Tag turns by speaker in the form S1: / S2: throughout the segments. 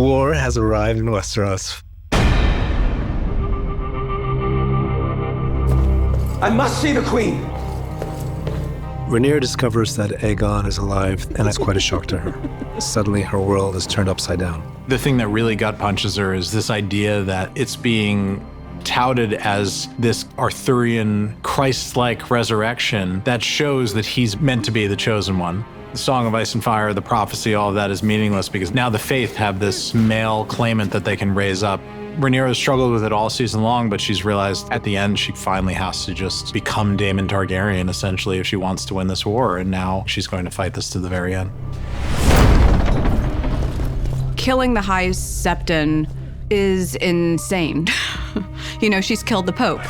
S1: War has arrived in Westeros.
S2: I must see the Queen.
S1: Rhaenyra discovers that Aegon is alive, and it's quite a shock to her. Suddenly, her world is turned upside down.
S3: The thing that really gut punches her is this idea that it's being touted as this Arthurian, Christ-like resurrection that shows that he's meant to be the chosen one. The Song of Ice and Fire, the prophecy, all of that is meaningless because now the Faith have this male claimant that they can raise up. Rhaenyra has struggled with it all season long, but she's realized at the end she finally has to just become Daemon Targaryen, essentially, if she wants to win this war, and now she's going to fight this to the very end.
S4: Killing the High Septon is insane. You know, she's killed the Pope.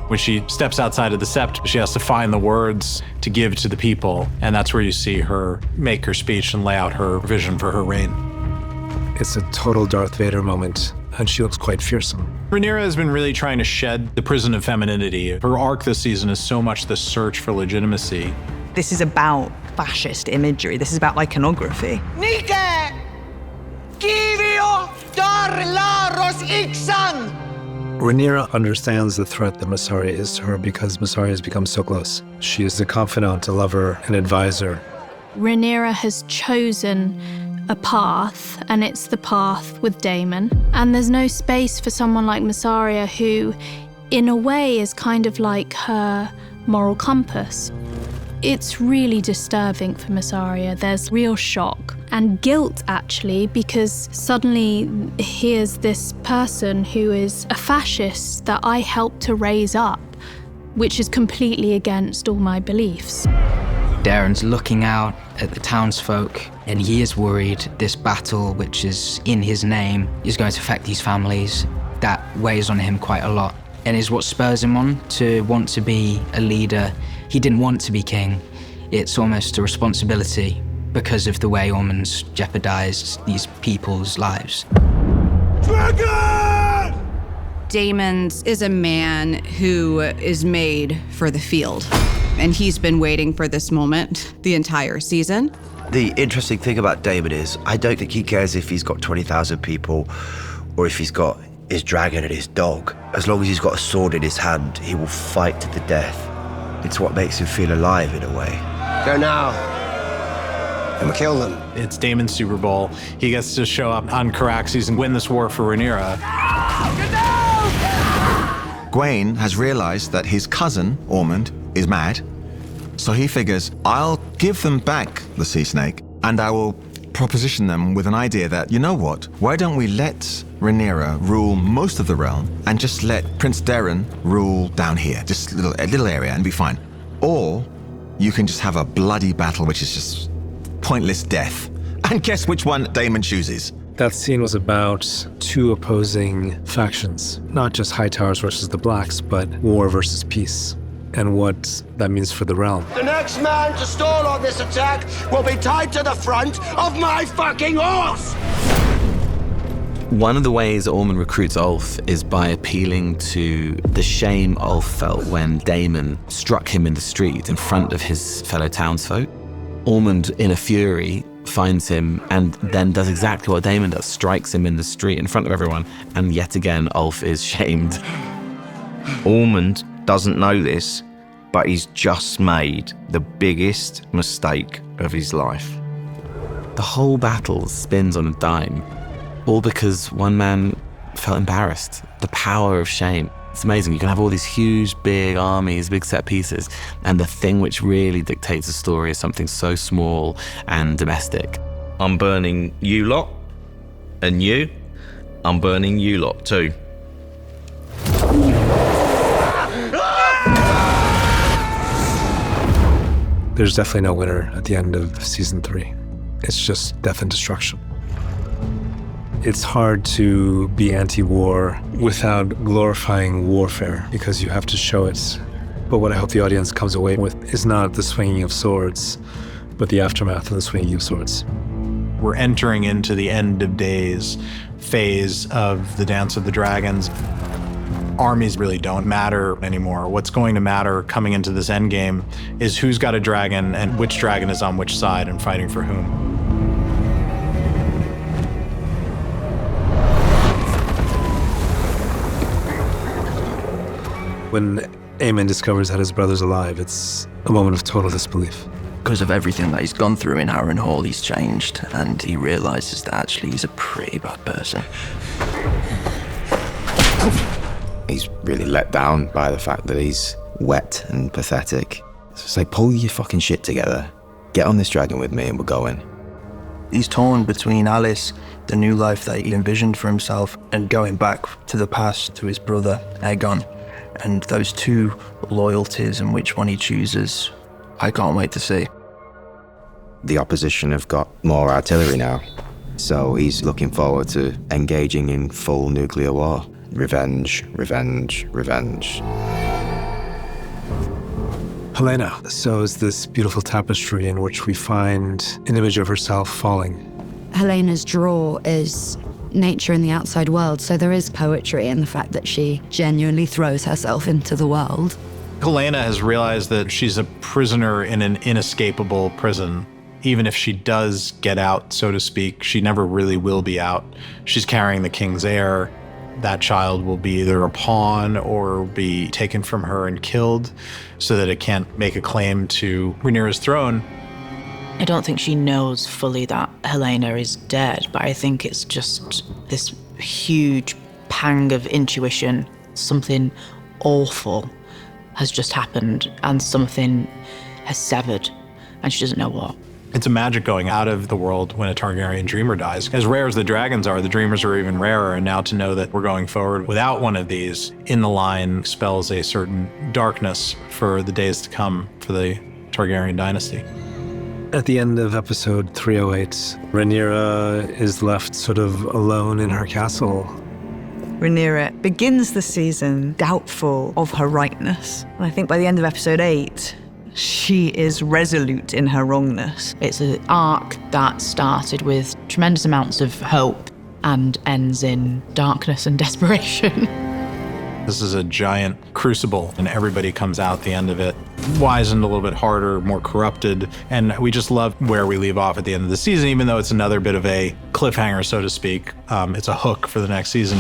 S3: When she steps outside of the sept, she has to find the words to give to the people, and that's where you see her make her speech and lay out her vision for her reign.
S1: It's a total Darth Vader moment, and she looks quite fearsome.
S3: Rhaenyra has been really trying to shed the prison of femininity. Her arc this season is so much the search for legitimacy.
S5: This is about fascist imagery. This is about iconography.
S6: Nike! Kyrio Darlaros Ixan!
S1: Rhaenyra understands the threat that Mysaria is to her because Mysaria has become so close. She is a confidant, a lover, an advisor.
S7: Rhaenyra has chosen a path, and it's the path with Daemon. And there's no space for someone like Mysaria, who, in a way, is kind of like her moral compass. It's really disturbing for Mysaria. There's real shock and guilt, actually, because suddenly here's this person who is a fascist that I helped to raise up, which is completely against all my beliefs.
S8: Darren's looking out at the townsfolk, and he is worried this battle, which is in his name, is going to affect these families. That weighs on him quite a lot, and is what spurs him on to want to be a leader. He didn't want to be king. It's almost a responsibility because of the way Ormond's jeopardized these people's lives.
S2: Dragon!
S4: Daemon is a man who is made for the field, and he's been waiting for this moment the entire season.
S9: The interesting thing about Daemon is I don't think he cares if he's got 20,000 people or if he's got his dragon and his dog. As long as he's got a sword in his hand, he will fight to the death. It's what makes him feel alive in a way.
S2: Go now. And kill them.
S3: It's Daemon's Super Bowl. He gets to show up on Caraxes and win this war for Rhaenyra.
S10: Gwaine has realized that his cousin, Ormund, is mad. So he figures, I'll give them back the sea snake, and I will proposition them with an idea that, you know what, why don't we let Rhaenyra rule most of the realm and just let Prince Darren rule down here, just a little area, and be fine. Or you can just have a bloody battle, which is just pointless death. And guess which one Daemon chooses?
S1: That scene was about two opposing factions, not just Hightowers versus the Blacks, but war versus peace, and what that means for the realm.
S2: The next man to stall on this attack will be tied to the front of my fucking horse!
S11: One of the ways Ormond recruits Ulf is by appealing to the shame Ulf felt when Daemon struck him in the street in front of his fellow townsfolk. Ormond, in a fury, finds him and then does exactly what Daemon does, strikes him in the street in front of everyone, and yet again Ulf is shamed.
S12: Ormond doesn't know this, but he's just made the biggest mistake of his life.
S11: The whole battle spins on a dime, all because one man felt embarrassed. The power of shame. It's amazing. You can have all these huge, big armies, big set pieces, and the thing which really dictates the story is something so small and domestic.
S12: I'm burning you lot, and you, I'm burning you lot too.
S1: There's definitely no winner at the end of season 3. It's just death and destruction. It's hard to be anti-war without glorifying warfare because you have to show it. But what I hope the audience comes away with is not the swinging of swords, but the aftermath of the swinging of swords.
S3: We're entering into the end of days phase of the Dance of the Dragons. Armies really don't matter anymore. What's going to matter coming into this endgame is who's got a dragon and which dragon is on which side and fighting for whom.
S1: When Aemond discovers that his brother's alive, it's a moment of total disbelief.
S13: Because of everything that he's gone through in Harrenhal, he's changed, and he realizes that actually he's a pretty bad person.
S14: He's really let down by the fact that he's wet and pathetic. So it's like, pull your fucking shit together. Get on this dragon with me and we're going.
S13: He's torn between Alice, the new life that he envisioned for himself, and going back to the past to his brother, Aegon. And those two loyalties and which one he chooses, I can't wait to see.
S14: The opposition have got more artillery now, so he's looking forward to engaging in full nuclear war. Revenge, revenge, revenge.
S1: Helaena sews this beautiful tapestry in which we find an image of herself falling.
S15: Helena's draw is nature in the outside world, so there is poetry in the fact that she genuinely throws herself into the world.
S3: Helaena has realized that she's a prisoner in an inescapable prison. Even if she does get out, so to speak, she never really will be out. She's carrying the king's heir. That child will be either a pawn or be taken from her and killed so that it can't make a claim to Rhaenyra's throne.
S16: I don't think she knows fully that Helaena is dead, but I think it's just this huge pang of intuition. Something awful has just happened and something has severed and she doesn't know what.
S3: It's a magic going out of the world when a Targaryen dreamer dies. As rare as the dragons are, the dreamers are even rarer, and now to know that we're going forward without one of these in the line spells a certain darkness for the days to come for the Targaryen dynasty.
S1: At the end of episode 308, Rhaenyra is left sort of alone in her castle.
S5: Rhaenyra begins the season doubtful of her rightness. And I think by the end of episode 8, she is resolute in her wrongness.
S16: It's an arc that started with tremendous amounts of hope and ends in darkness and desperation.
S3: This is a giant crucible, and everybody comes out the end of it wizened a little bit harder, more corrupted, and we just love where we leave off at the end of the season, even though it's another bit of a cliffhanger, so to speak. It's a hook for the next season.